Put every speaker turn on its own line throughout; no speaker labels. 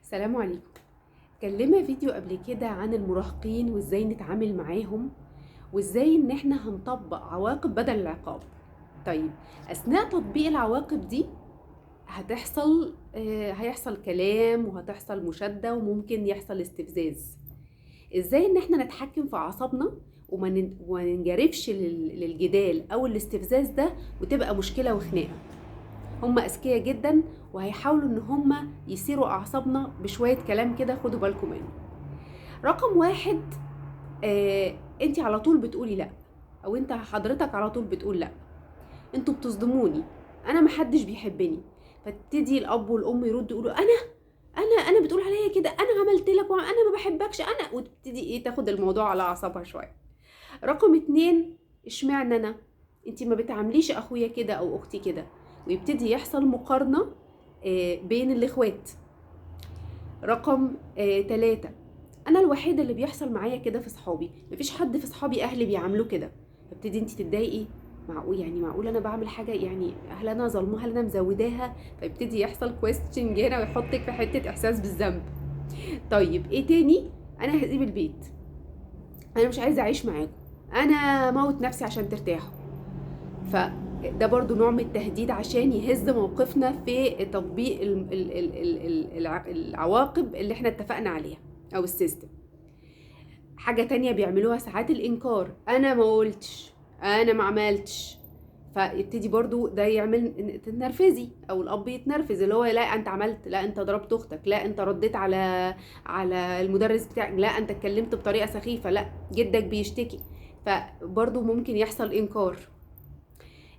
السلام عليكم. اتكلمنا فيديو قبل كده عن المراهقين وازاي نتعامل معاهم وازاي ان احنا هنطبق عواقب بدل العقاب. طيب، اثناء تطبيق العواقب دي هيحصل كلام وهتحصل مشادة وممكن يحصل استفزاز. ازاي ان احنا نتحكم في اعصابنا وما ننجرفش للجدال او الاستفزاز ده وتبقى مشكلة وخناقة. هم اذكياء جدا وهيحاولوا ان هم يثيروا اعصابنا بشويه كلام كده، خدوا بالكم منه. رقم واحد، انت على طول بتقولي لا، او انت حضرتك على طول بتقول لا، انتوا بتصدموني، انا محدش بيحبني. فتبتدي الاب والام يردوا يقولوا انا بتقول عليا كده، انا عملت لك وانا ما بحبكش انا، وتبتدي تاخد الموضوع على اعصابها شويه. رقم اتنين، اشمعنى انا؟ انتي ما بتعامليش اخويا كده او اختي كده، ويبتدي يحصل مقارنة بين الاخوات. رقم تلاتة، انا الوحيدة اللي بيحصل معايا كده في صحابي، مفيش حد في صحابي اهلي بيعملوا كده. فابتدي انتي تتضايقي، معقول انا بعمل حاجة، يعني هل انا ظلمها، هل انا مزوداها؟ فيبتدي يحصل كويستشن هنا ويحطك في حتة احساس بالذنب. طيب ايه تاني؟ انا هسيب البيت، انا مش عايزة اعيش معاكم، انا موت نفسي عشان ترتاحوا. فده برضو نوع من التهديد عشان يهز موقفنا في تطبيق العواقب اللي احنا اتفقنا عليها او السيستم. حاجة تانية بيعملوها ساعات الانكار، انا ما قلتش، انا ما عملتش. فيبتدي برضو ده يعمل تنرفزي، او الاب يتنرفز، اللي هو لا انت عملت، لا انت ضربت اختك، لا انت رديت على المدرس بتاعك، لا انت اتكلمت بطريقة سخيفة، لا جدك بيشتكي. فبرضو ممكن يحصل انكار.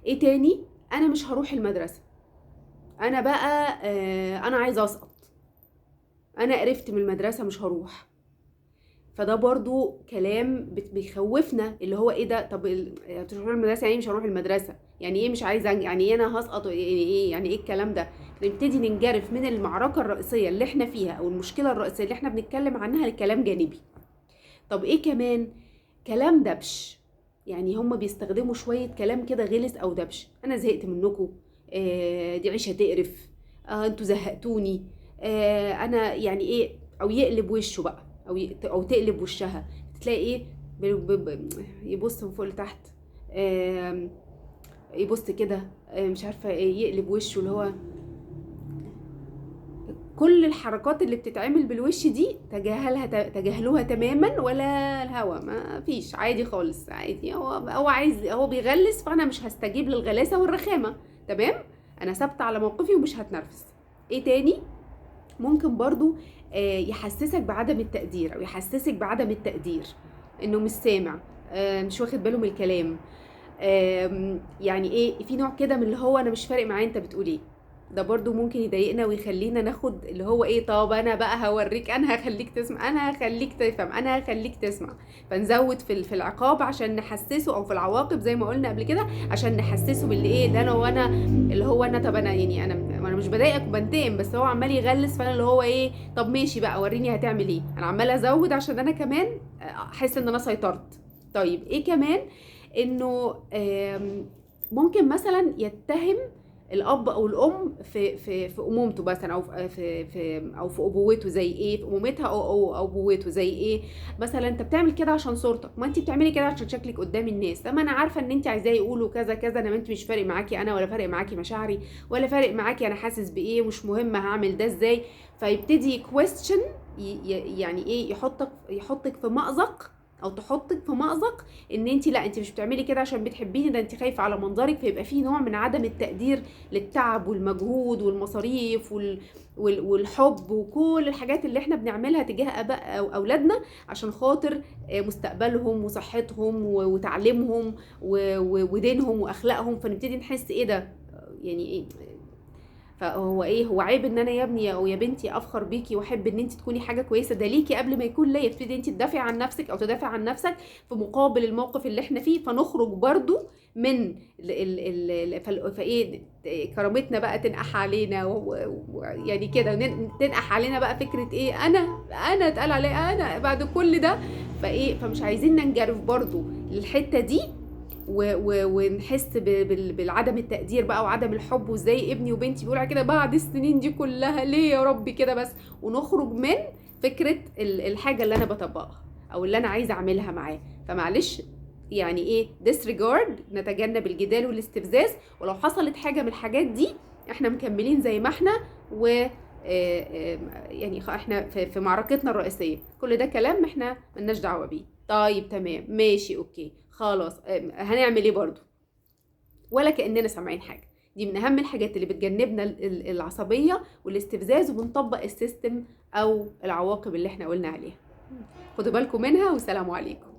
ايه تاني؟ انا مش هروح المدرسة، انا بقى انا عايزة اسقط، انا قرفت من المدرسة مش هروح. فده برضو كلام بيخوفنا، اللي هو ايه ده؟ طب مش هروح المدرسة يعني مش هروح المدرسة، يعني ايه مش عايزة يعني ايه انا هسقط، يعني ايه الكلام ده؟ نبتدي ننجرف من المعركة الرئيسية اللي احنا فيها او المشكلة الرئيسية اللي احنا بنتكلم عنها لكلام جانبي. طب ايه كمان؟ كلام دبش، يعني هم بيستخدموا شوية كلام كده غلس او دبش. انا زهقت منكم، دي عيشة تقرف، انتوا زهقتوني، انا يعني ايه، او يقلب وشه بقى، او تقلب وشها. تلاقي ايه، يبص من فوق لتحت، يبص كده، مش عارفة ايه، يقلب وشه، اللي هو كل الحركات اللي بتتعمل بالوش دي تجاهلوها تماما، ولا الهوا، ما فيش، عادي خالص، عادي. هو عايز، هو بيغلس، فانا مش هستجيب للغلاسه والرخامه. تمام، انا ثابته على موقفي ومش هتنرفز. ايه تاني؟ ممكن برضو يحسسك بعدم التقدير، او يحسسك بعدم التقدير، انه مش سامع، مش واخد باله من الكلام. يعني ايه، في نوع كده من اللي هو انا مش فارق معايا انت بتقول ايه. ده برضو ممكن يضايقنا ويخلينا ناخد اللي هو ايه، طب انا بقى هوريك، انا هخليك تسمع، انا هخليك تفهم، انا هخليك تسمع. فنزود في العقاب عشان نحسسه، او في العواقب زي ما قلنا قبل كده عشان نحسسه باللي ايه ده، انا اللي هو انا، طب انا يعني انا مش بضايقك وبنتقم، بس هو عمال يغلس، فانا اللي هو ايه، طب ماشي بقى وريني هتعمل ايه. انا عماله ازود عشان انا كمان احس ان انا سيطرت. طيب ايه كمان؟ انه ممكن مثلا يتهم الاب او الام في امومته مثلا، او في ابوته، زي ايه، في امومتها او ابوته، زي ايه مثلا، انت بتعمل كده عشان صورتك، ما انت بتعملي كده عشان شكلك قدام الناس، طب انا عارفه ان انت عايزاه يقولوا كذا كذا، انا انت مش فارق معاكي انا، ولا فارق معاكي مشاعري، ولا فارق معاكي انا حاسس بايه، مش مهم هعمل ده ازاي. فيبتدي كويستشن، يعني ايه، يحطك في مأزق، او تحطك في مأزق ان انت، لا انت مش بتعملي كده عشان بتحبيني، ده انت خايفه على منظرك. فيبقى في نوع من عدم التقدير للتعب والمجهود والمصاريف والحب وكل الحاجات اللي احنا بنعملها تجاه اباء او اولادنا عشان خاطر مستقبلهم وصحتهم وتعليمهم ودينهم واخلاقهم. فنبتدي نحس ايه ده، يعني ايه، فهو ايه، هو عيب ان انا يا ابني او يا بنتي افخر بيكي واحب ان انت تكوني حاجه كويسه، ده ليكي قبل ما يكون ليا. تبتدي انت تدافعي عن نفسك او تدافع عن نفسك في مقابل الموقف اللي احنا فيه، فنخرج برضو من فايه، كرامتنا بقى تنقح علينا، يعني كده تنقح علينا بقى فكره ايه، انا اتقال عليا انا بعد كل ده. فايه، فمش عايزين ننجرف برضو للحته دي، ونحس بالعدم التقدير بقى وعدم الحب، وازاي ابني وبنتي بيقولوا على كده بعد السنين دي كلها، ليه يا ربي كده بس. ونخرج من فكرة الحاجة اللي انا بطبقها او اللي انا عايزة اعملها معاه. فمعلش يعني ايه disregard، نتجنب الجدال والاستفزاز، ولو حصلت حاجة من الحاجات دي احنا مكملين زي ما احنا، و يعني احنا في معركتنا الرئيسية. كل ده كلام احنا ملناش دعوة بيه. طيب تمام ماشي اوكي خلاص، هنعمل ايه برضو؟ ولا كأننا سامعين حاجة. دي من اهم الحاجات اللي بتجنبنا العصبية والاستفزاز، وبنطبق السيستم او العواقب اللي احنا قلنا عليها. خدوا بالكم منها، والسلام عليكم.